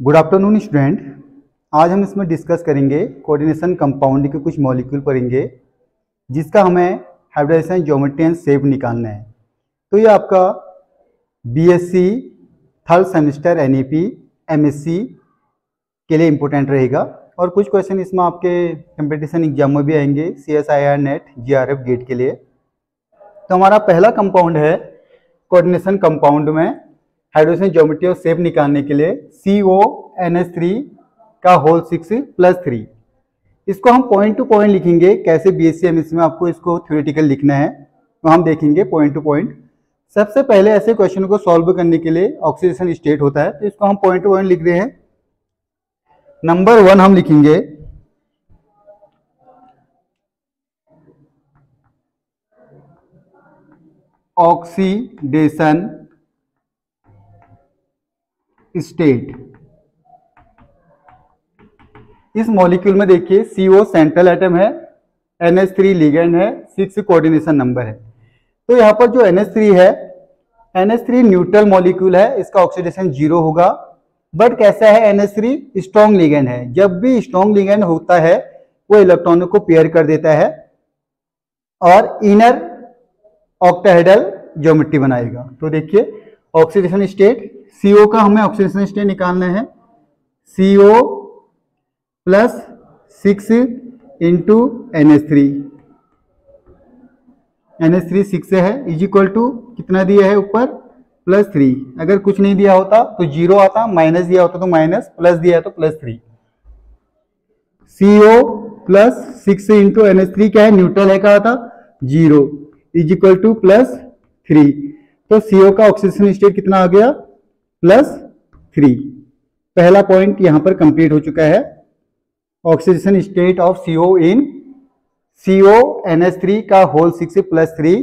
Good afternoon student. आज हम इसमें डिस्कस करेंगे कोऑर्डिनेशन कंपाउंड के कुछ मॉलिक्यूल पढ़ेंगे जिसका हमें हाइब्रिडाइजेशन ज्योमेट्री एंड शेप निकालना है। तो ये आपका BSc third semester NEP MSc के लिए इम्पोर्टेंट रहेगा और कुछ क्वेश्चन इसमें आपके कंपटीशन एग्जाम में भी आएंगे CSIR नेट GRF गेट के लिए। तो हमारा पहला कंपाउंड है कोऑर्डिनेशन कंपाउंड में हाइड्रोजन ज्योमेट्री और शेप निकालने के लिए CONH3 का होल 6+3। इसको हम पॉइंट टू पॉइंट लिखेंगे। कैसे बीएससी एमएससी में आपको इसको थ्योरेटिकल लिखना है तो हम देखेंगे पॉइंट टू पॉइंट। सबसे पहले ऐसे क्वेश्चन को सॉल्व करने के लिए ऑक्सीडेशन स्टेट होता है, तो इसको हम पॉइंट टू पॉइंट लिख रहे हैं। नंबर 1 हम लिखेंगे ऑक्सीडेशन स्टेट। इस मॉलिक्यूल में देखिए CO सेंट्रल एटम है, NH3 लिगेंड है, 6 कोऑर्डिनेशन नंबर है। तो यहाँ पर जो NH3 है, NH3 न्यूट्रल मॉलिक्यूल है, इसका ऑक्सीडेशन 0 होगा। बट कैसा है, NH3 स्ट्रॉन्ग लिगेंड है। जब भी स्ट्रॉन्ग लिगेंड होता है वो इलेक्ट्रॉनों को पेयर कर देता है और इनर ऑक्टाहेड्रल ज्योमेट्री बनाएगा। तो देखिए ऑक्सीडेशन स्टेट CO का हमें ऑक्सीडेशन स्टेट निकालना है। CO + 6 × NH3। NH3 6 है इज इक्वल टू कितना दिया है ऊपर +3। अगर कुछ नहीं दिया होता तो 0 आता, माइनस दिया होता तो माइनस, प्लस दिया है तो +3। CO + 6 × NH3 क्या है, न्यूट्रल है, कहा था 0 इज इक्वल टू +3। तो CO का ऑक्सीडेशन स्टेट कितना आ गया +3। पहला पॉइंट यहां पर कंप्लीट हो चुका है। Oxidation state of CO in CONH3 का होल 6+3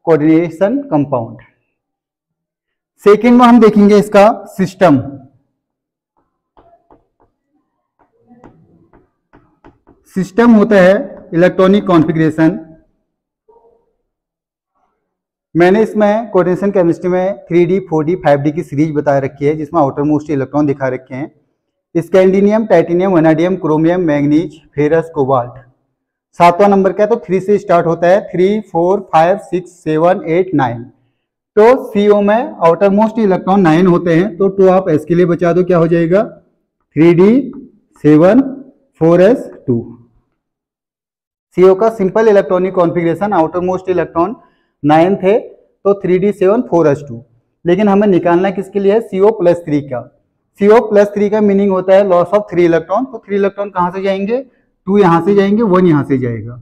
कोऑर्डिनेशन कंपाउंड। सेकेंड में हम देखेंगे इसका सिस्टम। सिस्टम होता है इलेक्ट्रॉनिक कॉन्फ़िगरेशन। मैंने इसमें कोऑर्डिनेशन केमिस्ट्री में 3D 4D 5D की सीरीज बता रखी है जिसमें आउटर मोस्ट इलेक्ट्रॉन दिखा रखे हैं। Scandium, titanium, vanadium, chromium, manganese, ferrous, cobalt. 7वां नंबर का है तो 3 से स्टार्ट होता है। 3, 4, 5, 6, 7, 8, 9। तो CO में आउटर मोस्ट इलेक्ट्रॉन 9 होते हैं। तो 2 आप S के लिए बचा दो, क्या हो जाएगा 3D 7 4s2। CO का simple electronic configuration, outer most electron 9 थे तो 3D 7 4s2। लेकिन हमें निकालना किसके लिए है, CO+3 का। CO+3 का मीनिंग होता है लॉस ऑफ 3 इलेक्ट्रॉन। तो 3 इलेक्ट्रॉन कहां से जाएंगे, 2 यहां से जाएंगे, 1 यहां से जाएगा।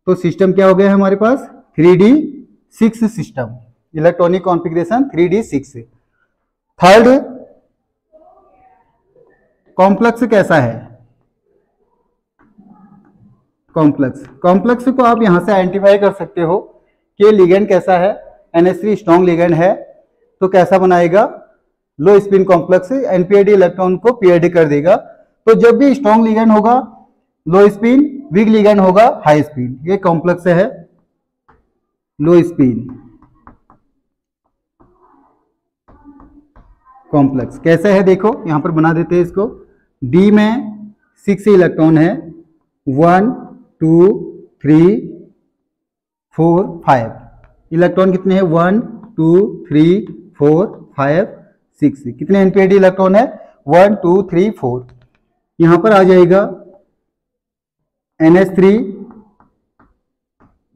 तो सिस्टम क्या हो गया है हमारे पास 3D 6 system, electronic configuration 3D 6। Third complex कैसा है, कॉम्प्लेक्स को आप यहां से आइडेंटिफाई कर सकते हो कि लिगेंड कैसा है। NH3 स्ट्रॉन्ग लिगेंड है तो कैसा बनाएगा, लो स्पिन कॉम्प्लेक्स, NP-AD इलेक्ट्रॉन को पेयर्ड कर देगा। तो जब भी स्ट्रॉन्ग लिगेंड होगा लो स्पिन, वीक लिगेंड होगा हाई स्पिन। ये कॉम्प्लेक्स है लो स्पिन कॉम्प्लेक्स। कैसे है देखो यहां पर बना देते हैं इसको। D में 6 इलेक्ट्रॉन है, 1 2 3 4 5। इलेक्ट्रॉन कितने हैं 1 2 3 4 5 6। कितने NP-AD इलेक्ट्रॉन है 1 2 3 4। यहां पर आ जाएगा NH3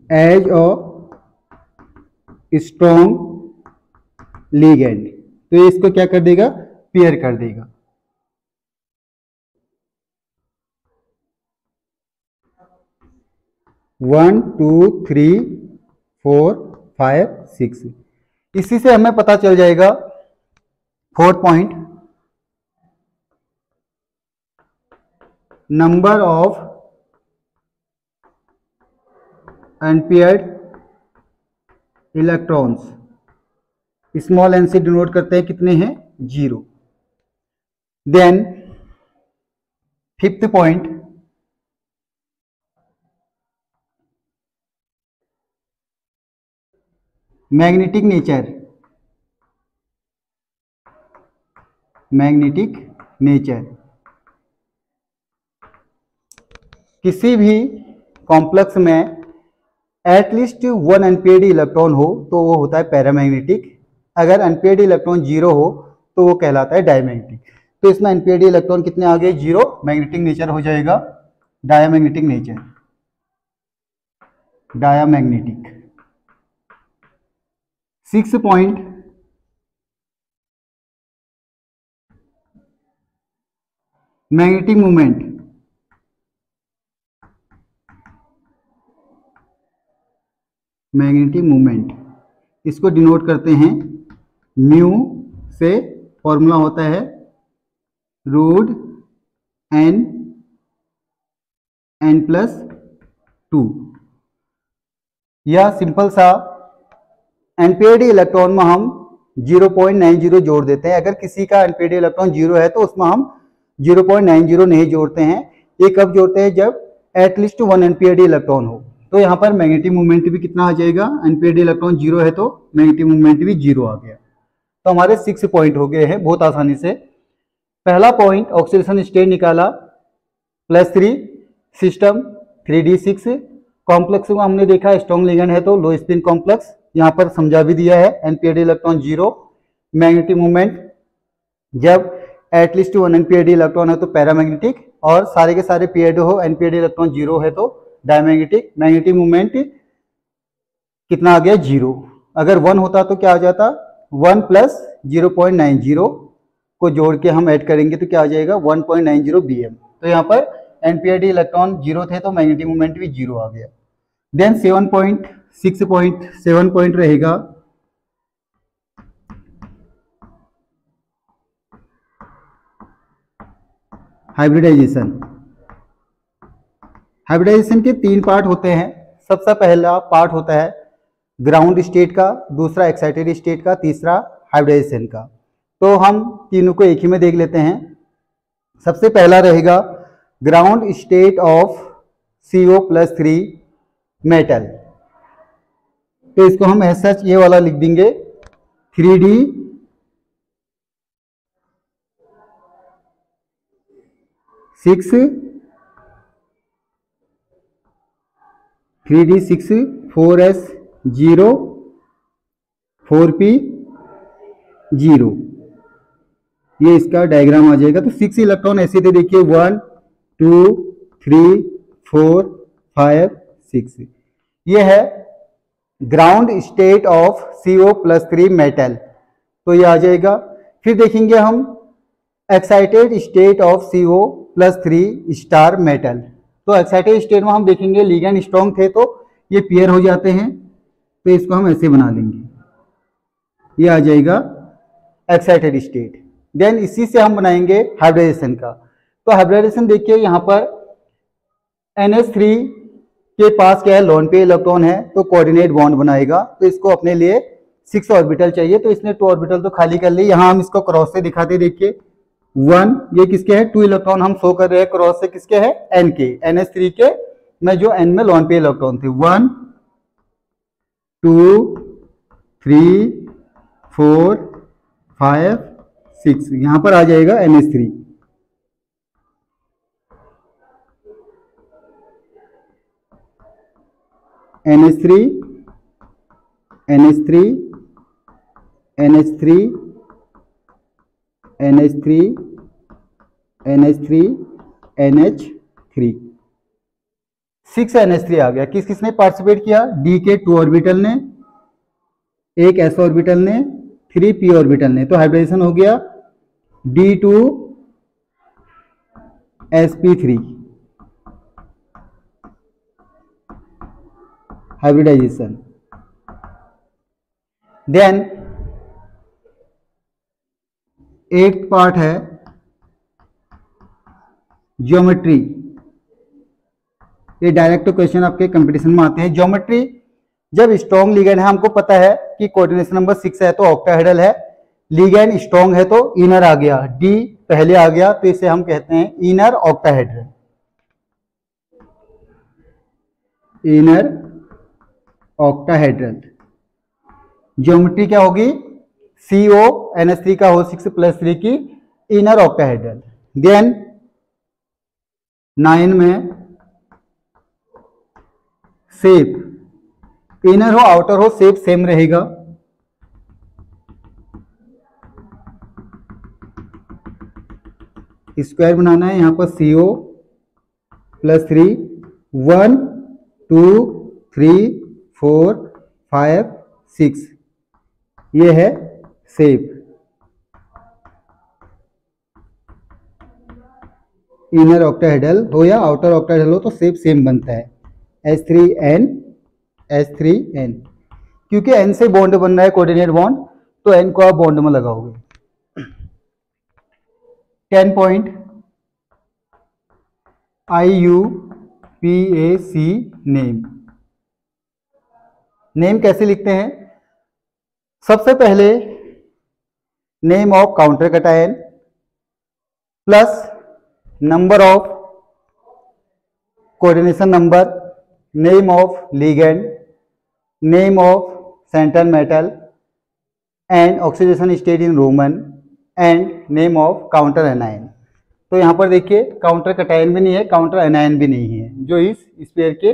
as a strong ligand. तो ये इसको क्या कर देगा, पेयर कर देगा। वन 2 3 4 5 6। इसी से हमें पता चल जाएगा 4th point, number of unpaired electrons. Small n से डिनोट करते हैं, कितने हैं 0। Then 5th point, magnetic nature. Magnetic nature. किसी भी कॉम्प्लेक्स में एटलीस्ट वन अनपेयर्ड इलेक्ट्रॉन हो तो वो होता है पैरामैग्नेटिक। अगर अनपेयर्ड इलेक्ट्रॉन जीरो हो तो वो कहलाता है डायमैग्नेटिक। तो इसमें अनपेयर्ड इलेक्ट्रॉन कितने आ गए? जीरो। मैग्नेटिक नेचर हो जाएगा diamagnetic nature, diamagnetic. 6 point magnetic movement. Magnetic movement इसको डिनोट करते हैं म्यू से। फॉर्मूला होता है रूट n+2। यह सिंपल सा अनपेयर्ड इलेक्ट्रॉन में हम 0.90 जोड़ देते हैं। अगर किसी का अनपेयर्ड इलेक्ट्रॉन जीरो है तो उसमें हम 0.90 नहीं जोड़ते हैं। ये कब जोड़ते हैं? जब एटलीस्ट वन अनपेयर्ड इलेक्ट्रॉन हो। तो यहाँ पर मैग्नेटिक मूवमेंट भी कितना आ जाएगा? अनपेयर्ड इलेक्ट्रॉन जीरो है तो मैग्नेटिक मूवमेंट भी जीरो आ गया। तो हमारे 6 पॉइंट हो गए हैं बहुत आसानी से। पहला पॉइंट ऑक्सीडेशन स्टेट निकाला +3, सिस्टम 3d6 कॉम्प्लेक्स में हमने देखा स्ट्रॉन्ग लिगेंड है तो लो स्पिन कॉम्प्लेक्स। यहाँ पर समझा भी दिया है unpaired electron zero. Magnetic movement जब एटलीस्ट वन अनपेयर्ड इलेक्ट्रॉन है तो पैरामैग्नेटिक, और सारे के सारे पेयर्ड हो अनपेयर्ड इलेक्ट्रॉन जीरो है तो डायमैग्नेटिक। मैग्नेटिक मूवमेंट कितना आ गया? जीरो। अगर 1 होता तो क्या आ जाता? 1 + 0.90 को जोड़ के हम ऐड करेंगे तो क्या आ जाएगा? 1.90 bm। तो यहाँ पर अनपेयर्ड इलेक्ट्रॉन जीरो थे तो मैग्नेटिक मूवमेंट भी जीरो आ गया। देन 7 पॉइंट रहेगा हाइब्रिडाइजेशन। हाइब्रिडाइजेशन के 3 पार्ट होते हैं। सबसे पहला पार्ट होता है ग्राउंड स्टेट का, दूसरा एक्साइटेड स्टेट का, तीसरा हाइब्रिडाइजेशन का। तो हम तीनों को एक ही में देख लेते हैं। सबसे पहला रहेगा ground state of CO+3 metal. तो इसको हम ऐसा ये वाला लिख देंगे 3d6 4s0 4p0। ये इसका डायग्राम आ जाएगा। तो 6 इलेक्ट्रॉन ऐसे थे, देखिए 1 2 3 4 5 6। ये है ground state of CO+3 metal. तो ये आ जाएगा। फिर देखेंगे हम excited state of CO+3 star metal. तो एक्साइटेड स्टेट में हम देखेंगे लिगेंड स्ट्रॉन्ग थे तो ये पेयर हो जाते हैं। तो इसको हम ऐसे बना लेंगे, ये आ जाएगा एक्साइटेड स्टेट। देन इसी से हम बनाएंगे हाइब्रिडाइजेशन का। तो हाइब्रिडाइजेशन देखिए यहाँ पर NH3 के पास क्या है? लोन पे इलेक्ट्रॉन है तो कोऑर्डिनेट बॉन्ड बनाएगा। तो इसको अपने लिए 6 ऑर्बिटल चाहिए तो इसने 2 ऑर्बिटल तो खाली कर ली। यहाँ हम इसको क्रॉस से दिखाते, देखिए 1 ये किसके है? 2 इलेक्ट्रॉन हम शो कर रहे हैं क्रॉस से, किसके है? N के, NH3 के में जो N में लोन पे इलेक्ट्रॉन थे। 1 2 3 4 5 6 यहां पर आ जाएगा NH3। NH3 NH3 NH3 NH3 NH3 NH3 6 NH3 आ गया। किस किसने पार्टिसिपेट किया? D के 2 ऑर्बिटल ने, एक S ऑर्बिटल ने, 3 P ऑर्बिटल ने। तो हाइब्रिडाइजेशन हो गया D2sp3 hybridization. Then 8th part है ज्योमेट्री। ये डायरेक्ट क्वेश्चन आपके कंपटीशन में आते हैं। ज्योमेट्री जब स्ट्रॉन्ग लिगेंड है, हमको पता है कि कोऑर्डिनेशन नंबर 6 है तो ऑक्टाहेड्रल है। लिगेंड स्ट्रॉन्ग है तो इनर आ गया, डी पहले आ गया तो इसे हम कहते हैं inner octahedral. Inner octahedral geometry क्या होगी? CO NH3 का हो 6 + 3 की इनर ऑक्टाहेड्रल। देन 9 में शेप, इनर हो आउटर हो शेप सेम रहेगा। स्क्वायर बनाना है, यहां पर CO +3 1 2 3 4 5 6, ये है शेप। इनर ऑक्टाहेड्रल हो या आउटर ऑक्टाहेड्रल हो तो शेप सेम बनता है, H3N H3N। क्योंकि N से बॉन्ड बन रहा है कोऑर्डिनेट बॉन्ड, तो N को आप बॉन्ड में लगाओगे। 10 पॉइंट IUPAC नेम। नेम कैसे लिखते हैं? सबसे पहले name of counter cation plus number of coordination number, name of ligand, name of central metal and oxidation state in Roman and name of counter anion. तो यहाँ पर देखिए काउंटर कैटायन भी नहीं है, काउंटर एनायन भी नहीं है, जो इस स्पेयर के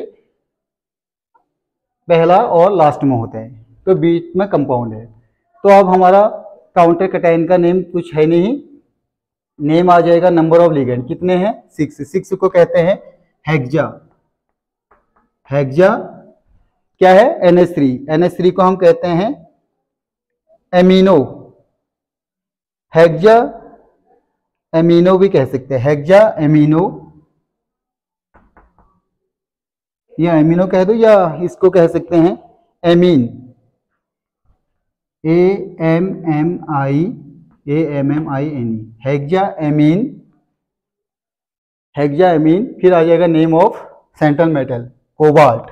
पहला और लास्ट में होते हैं, तो बीच में कंपाउंड है। तो अब हमारा काउंटर कैटायन का नेम कुछ है नहीं, नेम आ जाएगा नंबर ऑफ लिगेंड, कितने हैं 6। 6 को कहते हैं हेक्सा। हेक्सा क्या है? NH3। NH3 को हम कहते हैं एमिनो, हेक्सा एमिनो भी कह सकते हैं, हेक्सा एमिनो, या एमिनो कह दो या इसको कह सकते हैं amine, AMMINE, hexa amine, hexa amine. फिर आ जाएगा name of central metal cobalt,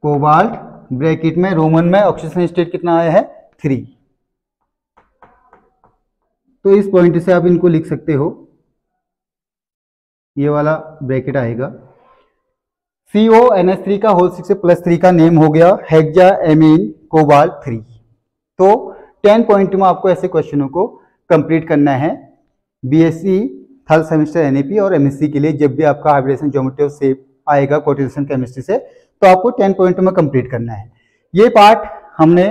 cobalt bracket में रोमन में ऑक्सीडेशन स्टेट कितना आया है 3। तो इस पॉइंट से आप इनको लिख सकते हो, ये वाला ब्रैकेट आएगा। CONH3 का होल 6 + 3 का नेम हो गया हेक्सा एमीन कोबाल्ट 3। तो 10 पॉइंट में आपको ऐसे क्वेश्चनों को कंप्लीट करना है BSc थर्ड सेमेस्टर NAP और MSc के लिए। जब भी आपका हाइब्रिडेशन ज्योमेट्री और शेप आएगा कोऑर्डिनेशन केमिस्ट्री से, तो आपको 10 पॉइंट में कंप्लीट करना है। ये पार्ट हमने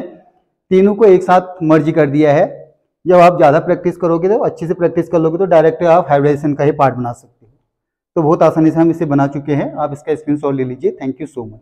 तीनों को एक साथ मर्ज कर दिया है। जब आप ज़्यादा प्रैक्टिस करोगे, तो अच्छे से प्रैक्टिस कर लोगे, तो डायरेक्ट आप हाइब्रिडेशन का ही पार्ट बना सकते हो। तो बहुत आसानी से हम इसे बना चुके हैं, आप इसका स्क्रीनशॉट ले लीजिए। Thank you so much.